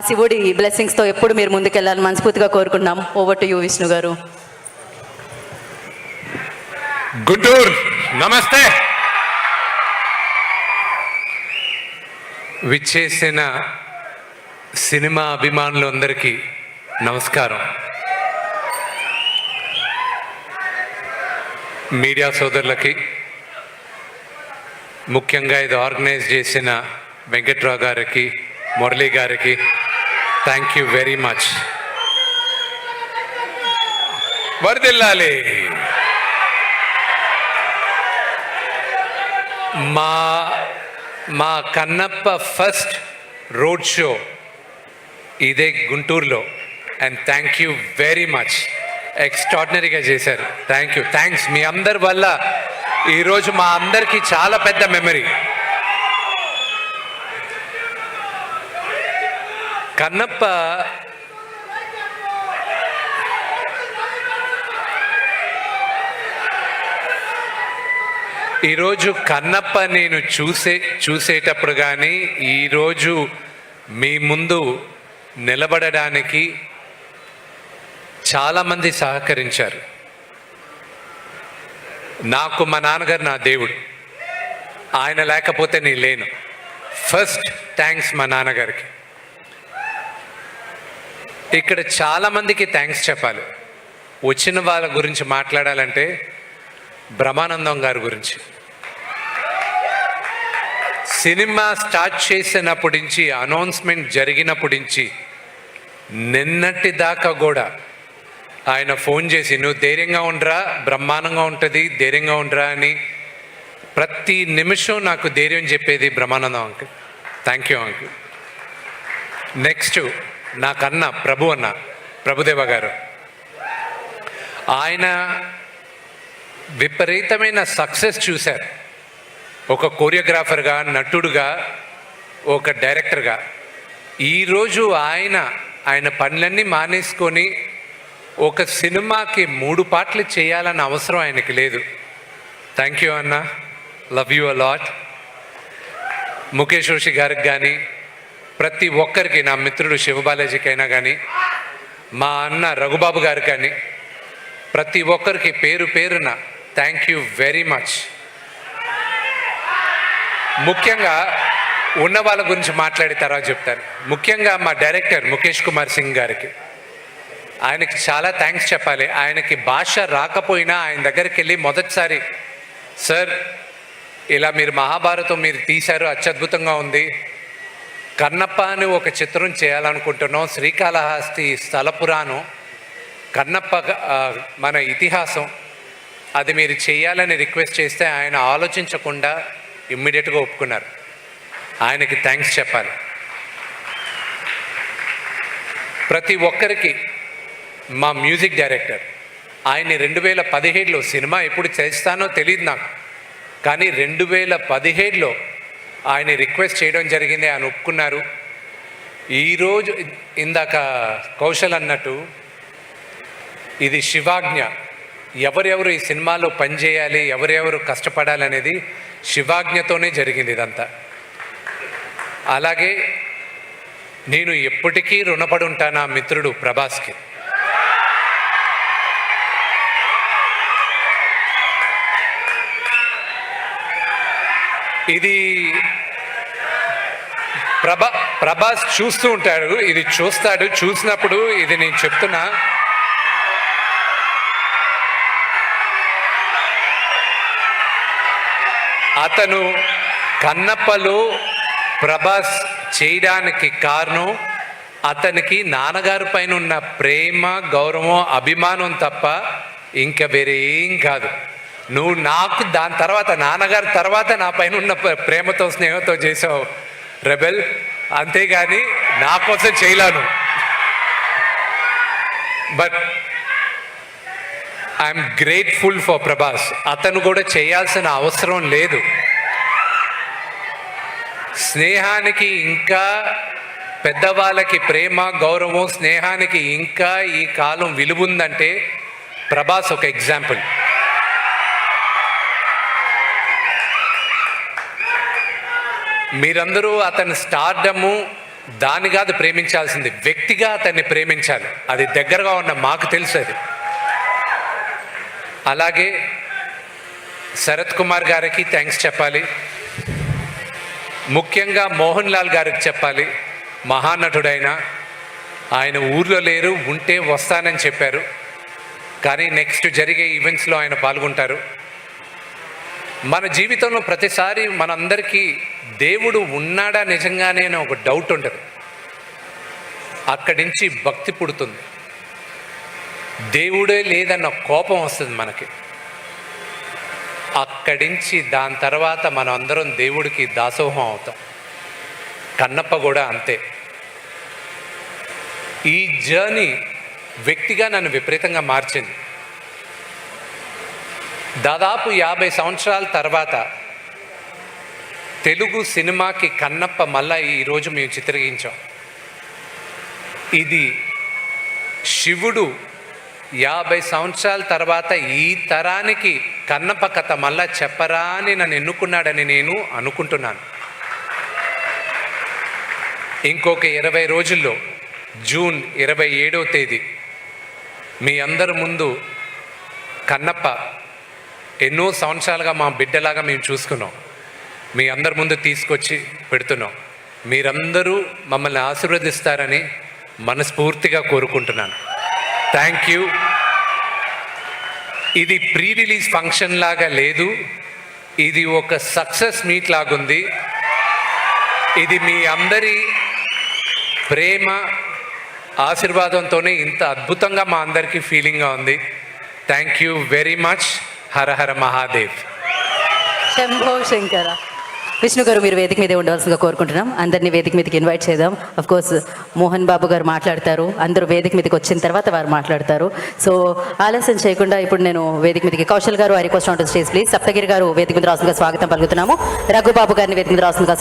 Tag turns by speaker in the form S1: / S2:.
S1: శివుడి బ్లెస్సింగ్స్తో ఎప్పుడు మీరు ముందుకెళ్ళాలని మనస్ఫూర్తిగా కోరుకున్నాం. ఓవర్ టు యూ విష్ణు గారు.
S2: గుంటూరు నమస్తే. విచ్చేసిన సినిమా అభిమానులందరికీ నమస్కారం. మీడియా సోదరులకి, ముఖ్యంగా ఇది ఆర్గనైజ్ చేసిన వెంకట్రావు గారికి, మురళీ గారికి థ్యాంక్ యూ వెరీ మచ్. వరదిల్లాలి. మా కన్నప్ప ఫస్ట్ రోడ్ షో ఇదే గుంటూరులో. And thank you very much. ఎక్స్ట్రాడినరీగా చేశారు. Thank you, thanks. మీ అందరి వల్ల ఈరోజు మా అందరికీ చాలా పెద్ద మెమరీ. కన్నప్ప ఈరోజు కన్నప్ప నేను చూసేటప్పుడు కానీ ఈరోజు మీ ముందు నిలబడడానికి చాలామంది సహకరించారు. నాకు మా నాన్నగారు నా దేవుడు. ఆయన లేకపోతే నేను లేను. ఫస్ట్ థ్యాంక్స్ మా నాన్నగారికి. ఇక్కడ చాలామందికి థ్యాంక్స్ చెప్పాలి. వచ్చిన వాళ్ళ గురించి మాట్లాడాలంటే బ్రహ్మానందం గారి గురించి. సినిమా స్టార్ట్ చేసినప్పటి నుంచి, అనౌన్స్మెంట్ జరిగినప్పటి నుంచి నిన్నటి దాకా కూడా ఆయన ఫోన్ చేసి నువ్వు ధైర్యంగా ఉండరా, బ్రహ్మాండంగా ఉంటుంది, ధైర్యంగా ఉండరా అని ప్రతి నిమిషం నాకు ధైర్యం చెప్పేది Brahmanandam uncle. Thank you uncle. Next నాకన్నా ప్రభుదేవ గారు. ఆయన విపరీతమైన సక్సెస్ చూశారు. ఒక కొరియోగ్రాఫర్గా, నటుడుగా, ఒక డైరెక్టర్గా. ఈరోజు ఆయన పనులన్నీ మానేసుకొని ఒక సినిమాకి 3 పాటలు చేయాలన్న అవసరం ఆయనకి లేదు. థ్యాంక్ యూ అన్న, love you a lot. Mukesh Roshi గారికి కానీ, ప్రతి ఒక్కరికి, నా మిత్రుడు శివబాలాజీకైనా కానీ, మా అన్న రఘుబాబు గారు కానీ, ప్రతి ఒక్కరికి పేరు పేరున థ్యాంక్ యూ వెరీ మచ్. ముఖ్యంగా ఉన్న వాళ్ళ గురించి మాట్లాడి తర్వాత చెప్తాను. ముఖ్యంగా మా డైరెక్టర్ ముఖేష్ కుమార్ సింగ్ గారికి, ఆయనకి చాలా థ్యాంక్స్ చెప్పాలి. ఆయనకి భాష రాకపోయినా ఆయన దగ్గరికి వెళ్ళి మొదటిసారి, సార్ ఇలా మీరు మహాభారతం మీరు తీశారు, అత్యద్భుతంగా ఉంది, కన్నప్ప అని ఒక చిత్రం చేయాలనుకుంటున్నాం, శ్రీకాళహస్తి స్థల పురాణం, కన్నప్ప మన ఇతిహాసం, అది మీరు చేయాలని రిక్వెస్ట్ చేస్తే ఆయన ఆలోచించకుండా ఇమ్మీడియట్గా ఒప్పుకున్నారు. ఆయనకి థ్యాంక్స్ చెప్పాలి. ప్రతి ఒక్కరికి మా మ్యూజిక్ డైరెక్టర్, ఆయన్ని 2017లో, సినిమా ఎప్పుడు చేస్తానో తెలియదు నాకు, కానీ 2017లో ఆయన రిక్వెస్ట్ చేయడం జరిగింది. ఆయన ఒప్పుకున్నారు. ఈరోజు ఇందాక కౌశల్ అన్నట్టు ఇది శివాజ్ఞ. ఎవరెవరు ఈ సినిమాలో పనిచేయాలి, ఎవరెవరు కష్టపడాలి అనేది శివాజ్ఞతోనే జరిగింది ఇదంతా. అలాగే నేను ఎప్పటికీ రుణపడి ఉంటాను నా మిత్రుడు ప్రభాస్కి. ఇది ప్రభాస్ చూస్తూ ఉంటాడు, ఇది చూస్తాడు. చూసినప్పుడు ఇది నేను చెప్తున్నా, అతను కన్నప్పలో ప్రభాస్ చేయడానికి కారణం అతనికి నాన్నగారి పైన ఉన్న ప్రేమ, గౌరవం, అభిమానం తప్ప ఇంకా వేరే ఏం కాదు. నువ్వు నాకు దాని తర్వాత, నాన్నగారి తర్వాత నా పైన ఉన్న ప్రేమతో, స్నేహంతో చేసావు రెబెల్, అంతేగాని నా కోసం చేయలేను. But I'm grateful for Prabhas. అతను కూడా చేయాల్సిన అవసరం లేదు. స్నేహానికి ఇంకా, పెద్దవాళ్ళకి ప్రేమ, గౌరవం, స్నేహానికి ఇంకా ఈ కాలం విలువ ఉందంటే ప్రభాస్ ఒక ఎగ్జాంపుల్. మీరందరూ అతని స్టార్డము దాన్ని కాదు ప్రేమించాల్సింది, వ్యక్తిగా అతన్ని ప్రేమించాలి. అది దగ్గరగా ఉన్న మాకు తెలుసు అది. అలాగే శరత్ కుమార్ గారికి థ్యాంక్స్ చెప్పాలి. ముఖ్యంగా మోహన్ లాల్ గారికి చెప్పాలి. మహానటుడైన ఆయన ఊర్లో లేరు, ఉంటే వస్తానని చెప్పారు. కానీ నెక్స్ట్ జరిగే ఈవెంట్స్లో ఆయన పాల్గొంటారు. మన జీవితంలో ప్రతిసారి మనందరికీ దేవుడు ఉన్నాడా నిజంగానే అని ఒక డౌట్ ఉంటుంది. అక్కడి నుంచి భక్తి పుడుతుంది. దేవుడే లేదన్న కోపం వస్తుంది మనకి. అక్కడి నుంచి దాని తర్వాత మనం అందరం దేవుడికి దాసోహం అవుతాం. కన్నప్ప కూడా అంతే. ఈ జర్నీ వ్యక్తిగా నన్ను విపరీతంగా మార్చింది. దాదాపు 50 సంవత్సరాల తర్వాత తెలుగు సినిమాకి కన్నప్ప మళ్ళా ఈరోజు మేము చిత్రీకరించాం. ఇది శివుడు 50 సంవత్సరాల తర్వాత ఈ తరానికి కన్నప్ప కథ మళ్ళా చెప్పరా అని నన్ను ఎన్నుకున్నాడని నేను అనుకుంటున్నాను. ఇంకొక 20 రోజుల్లో జూన్ 27వ తేదీ మీ అందరి ముందు కన్నప్ప ఎన్నో సంవత్సరాలుగా మా బిడ్డలాగా మేము చూసుకున్నాం, మీ అందరి ముందు తీసుకొచ్చి పెడుతున్నాం. మీరందరూ మమ్మల్ని ఆశీర్వదిస్తారని మనస్ఫూర్తిగా కోరుకుంటున్నాను. Thank you. ఇది ప్రీ రిలీజ్ ఫంక్షన్ లాగా లేదు, ఇది ఒక సక్సెస్ మీట్ లాగుంది. ఇది మీ అందరి ప్రేమ ఆశీర్వాదంతోనే ఇంత అద్భుతంగా మా అందరికీ ఫీలింగ్గా ఉంది. Thank you very much. Hara Hara Mahadev.
S1: Shambho Shankara. Vishnu గారు మీరు వేదిక మీదే ఉండవలసిందిగా కోరుకుంటున్నాం. అందరినీ వేదిక మీదకి ఇన్వైట్ చేద్దాం. అఫ్ కోర్స్ మోహన్ బాబు గారు మాట్లాడతారు, అందరూ వేదిక మీదకి వచ్చిన తర్వాత వారు మాట్లాడతారు. సో ఆలస్యం చేయకుండా ఇప్పుడు నేను వేదిక మీదకి కౌశల్ గారు, I request on to stage please. Saptagiri గారు వేదిక మీద రావాల్సిందిగా స్వాగతం పలుకుతున్నాము. రఘుబాబు గారిని వేదిక మీద రావాల్సిందిగా